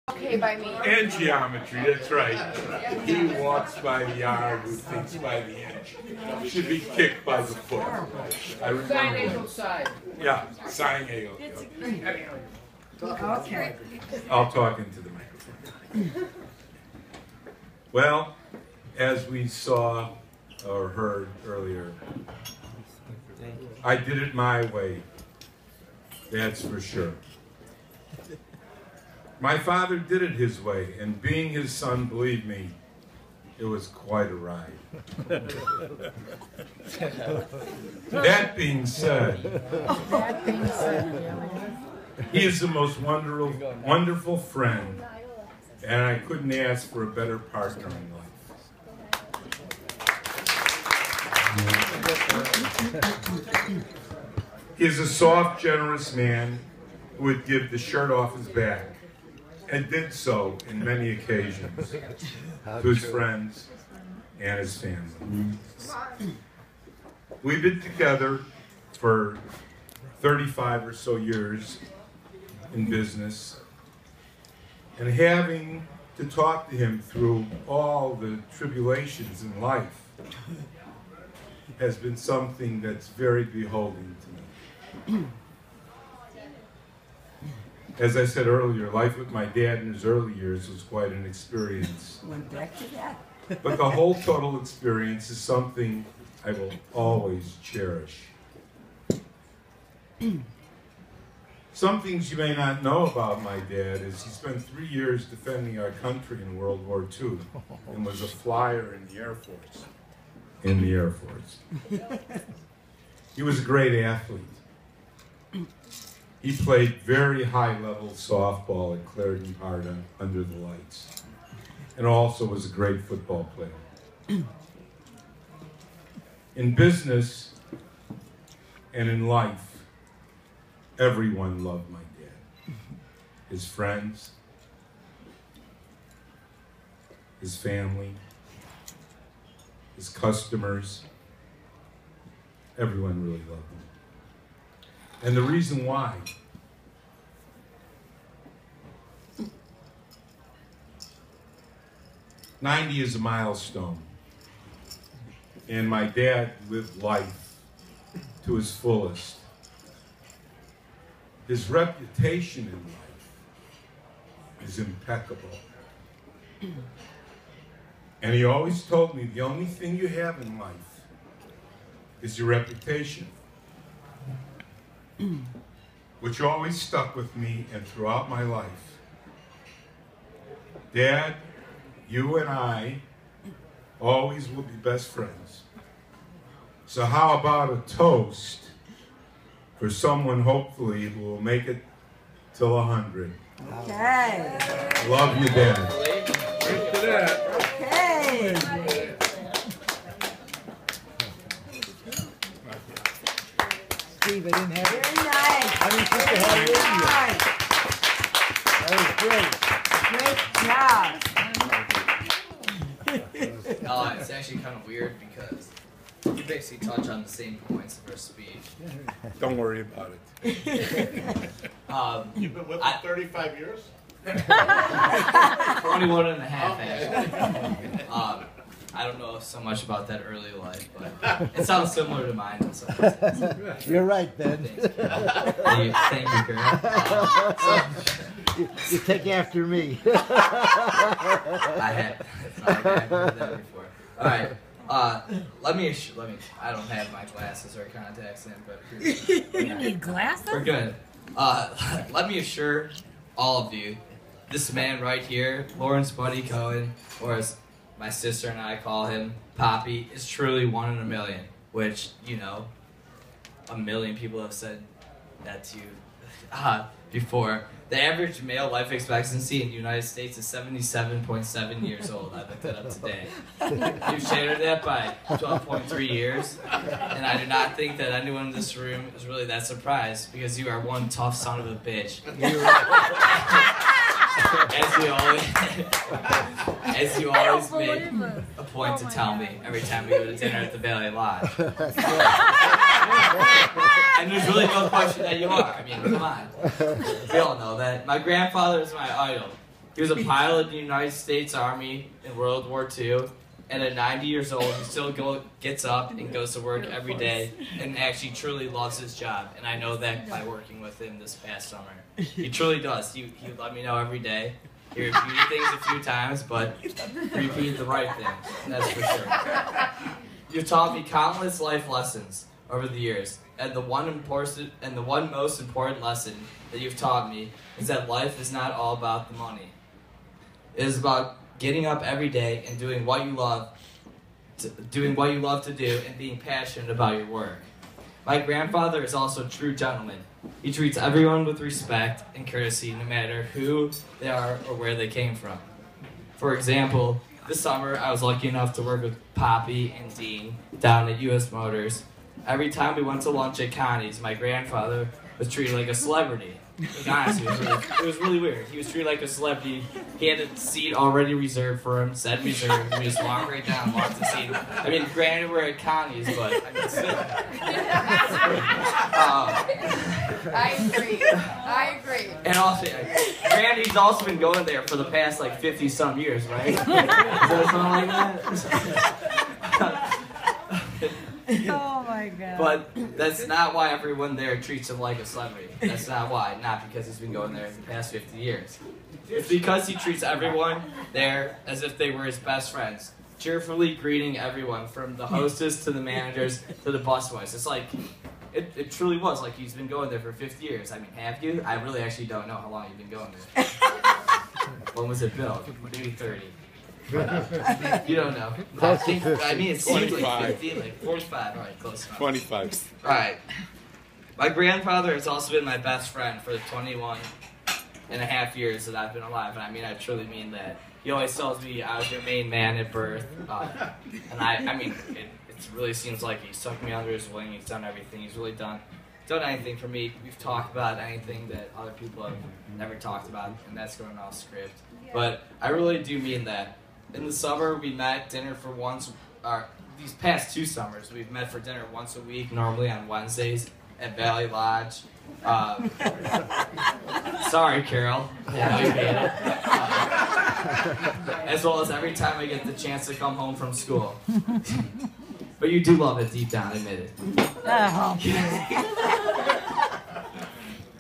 Okay by me. And geometry, that's right. He walks by the yard who thinks by the inch. Should be kicked by the foot. I remember. Sign side. Yeah, sign Hegel. Okay. I'll talk into the microphone. Well, as we saw or heard earlier, I did it my way. That's for sure. My father did it his way, and being his son, believe me, it was quite a ride. That being said, he is the most wonderful friend, and I couldn't ask for a better partner in life. He is a soft, generous man who would give the shirt off his back, and did so in many occasions to his friends and his family. We've been together for 35 or so years in business, and having to talk to him through all the tribulations in life has been something that's very beholden to me. As I said earlier, life with my dad in his early years was quite an experience. Went back to that. But the whole total experience is something I will always cherish. Some things you may not know about my dad is he spent 3 years defending our country in World War II and was a flyer in the Air Force. He was a great athlete. He played very high-level softball at Clarendon Park under the lights, and also was a great football player. In business and in life, everyone loved my dad. His friends, his family, his customers, everyone really loved him. And the reason why, '90 is a milestone, and my dad lived life to his fullest. His reputation in life is impeccable. And he always told me the only thing you have in life is your reputation, which always stuck with me and throughout my life. Dad, you and I always will be best friends. So how about a toast for someone, hopefully, who will make it till 100? Okay. Love you, Dad. Okay. Steve, I didn't have it. Very nice. I didn't think I had it in you. Nice. That was great. Great job. It's actually kind of weird because you basically touch on the same points of her speech. Don't worry about it. You've been with him 35 years? 21 and a half, actually. I don't know so much about that early life, but it sounds similar to mine in some ways. You're right, Ben. Thank you, girl. You take after me. I had. It's not like I've heard that before. All right. Let me. I don't have my glasses or contacts in, but You need glasses? we're good. Let me assure all of you, this man right here, Lawrence Buddy Cohen, or as my sister and I call him, Poppy, is truly 1 in a million. Which, you know, a million people have said that to you before. The average male life expectancy in the United States is 77.7 years old. I looked that up today. You've shattered that by 12.3 years, and I do not think that anyone in this room is really that surprised because you are one tough son of a bitch. You're right. As you always make a point to tell me every time we go to dinner at the Valley Lodge. And there's really no question that you are. I mean, come on. We all know that. My grandfather is my idol. He was a pilot in the United States Army in World War II, and at 90 years old, he still gets up and goes to work every day and actually truly loves his job. And I know that by working with him this past summer. He truly does. He let me know every day. He repeated things a few times, but he repeated the right things. That's for sure. You've taught me countless life lessons over the years, and the one most important lesson that you've taught me is that life is not all about the money. It is about getting up every day and doing what you love to do and being passionate about your work. My grandfather is also a true gentleman. He treats everyone with respect and courtesy no matter who they are or where they came from. For example, this summer I was lucky enough to work with Poppy and Dean down at US Motors. Every time we went to lunch at Connie's, my grandfather was treated like a celebrity. Like, honestly, it was really weird. He was treated like a celebrity. He had a seat already reserved for him, said reserved. We just walked right down, walked the seat. I mean, granted, we're at Connie's, but I mean, still. I agree. And also, Randy's also been going there for the past like 50-some years, right? Is that something like that? Oh my god. But that's not why everyone there treats him like a celebrity. That's not why. Not because he's been going there for the past 50 years. It's because he treats everyone there as if they were his best friends, cheerfully greeting everyone from the hostess to the managers to the busboys. It's like, it truly was like he's been going there for 50 years. I mean, have you? I really actually don't know how long you've been going there. When was it built? Maybe 30. You don't know. I mean, it seems like 50, like 45. All right, close enough. 25. All right. My grandfather has also been my best friend for the 21 and a half years that I've been alive, and I mean, I truly mean that. He always tells me I was your main man at birth, and I mean, it really seems like he's took me under his wing. He's done everything. He's really done anything for me. We've talked about anything that other people have never talked about, and that's going off script. But I really do mean that. In the summer, we met dinner for once. These past 2 summers, we've met for dinner once a week, normally on Wednesdays at Valley Lodge. Sorry, Carol. I know you hate it. As well as every time I get the chance to come home from school. But you do love it deep down, admit it. Oh,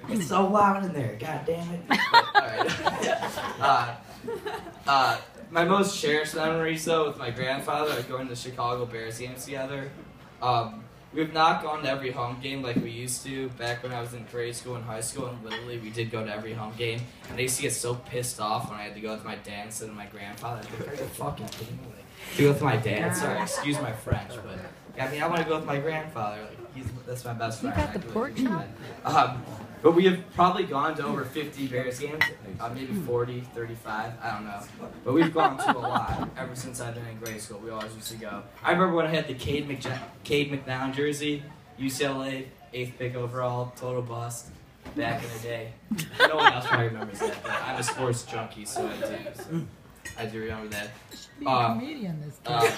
It's so loud in there, god damn it. Alright. My most cherished memories, though, with my grandfather are going to Chicago Bears games together. We've not gone to every home game like we used to back when I was in grade school and high school, and literally we did go to every home game. And I used to get so pissed off when I had to go with my dad instead of my grandfather. I'd be like, are you fucking kidding me? Like, to go with my dad? Sorry, excuse my French, but I mean, I want to go with my grandfather. Like, that's my best friend. You got the pork chop? But we have probably gone to over 50 Bears games, maybe 40, 35, I don't know. But we've gone to a lot ever since I've been in grade school. We always used to go. I remember when I had the Cade McNown jersey, UCLA, 8th pick overall, total bust, back in the day. No one else probably remembers that, but I'm a sports junkie, so I do remember that. Comedian, this guy.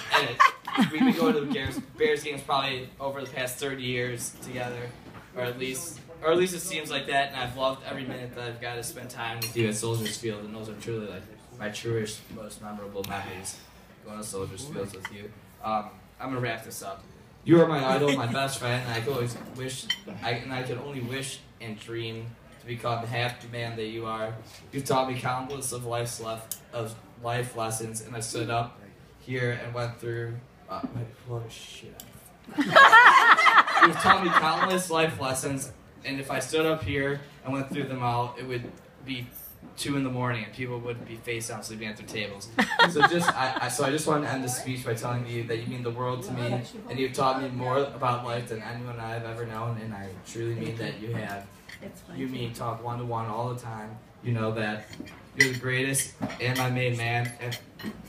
And we've been going to the Bears games probably over the past 30 years together, or at least it seems like that, and I've loved every minute that I've got to spend time with you at Soldiers Field, and those are truly like my truest, most memorable memories, going to Soldiers Field with you. I'm going to wrap this up. You are my idol, my best friend, and I could only wish and dream to become half the man that you are. You've taught me countless of life lessons, and I stood up here and went through, shit. You've taught me countless life lessons, and if I stood up here and went through them all, it would be 2 in the morning, and people would be face down sleeping at their tables. So I just want to end this speech by telling you that you mean the world to me, and you've taught me more about life than anyone I've ever known, and I truly mean that you have. You and me talk one-to-one all the time. You know that. You're the greatest and my main man.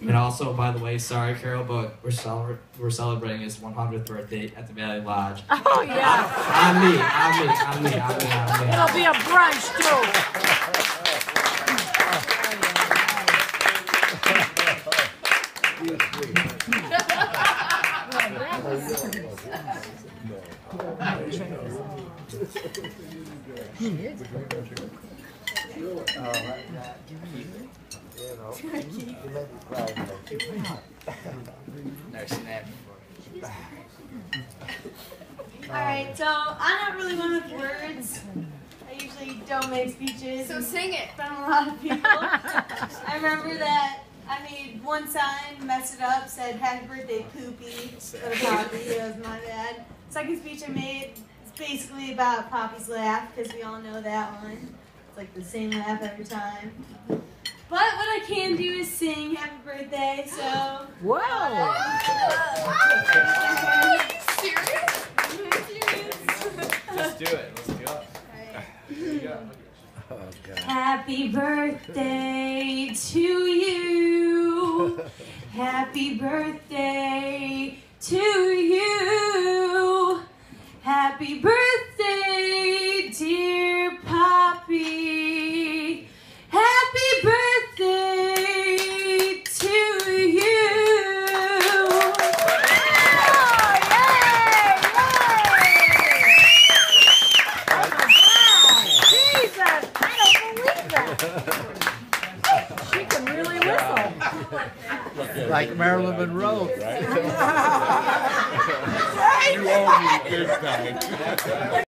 And also, by the way, sorry, Carol, but we're celebrating his 100th birthday at the Valley Lodge. Oh, yeah. On me. It'll be a brunch, too. Never seen that before. Alright, so I'm not really one with words. I usually don't make speeches. So sing it. In front of a lot of people. I remember that I made one sign, messed it up, said happy birthday Poopy. But Poppy, that was my bad. Second speech I made is basically about Poppy's laugh, because we all know that one. It's like the same laugh every time. But what I can do is sing happy birthday, so. Whoa. Serious? Let's do it. Let's do it. Here you go. Happy birthday to you. Happy birthday to you. Happy birthday, dear Poppy. Happy birthday to you. Jesus, I don't believe that. She can really whistle. Like Marilyn Monroe. You owe me big time.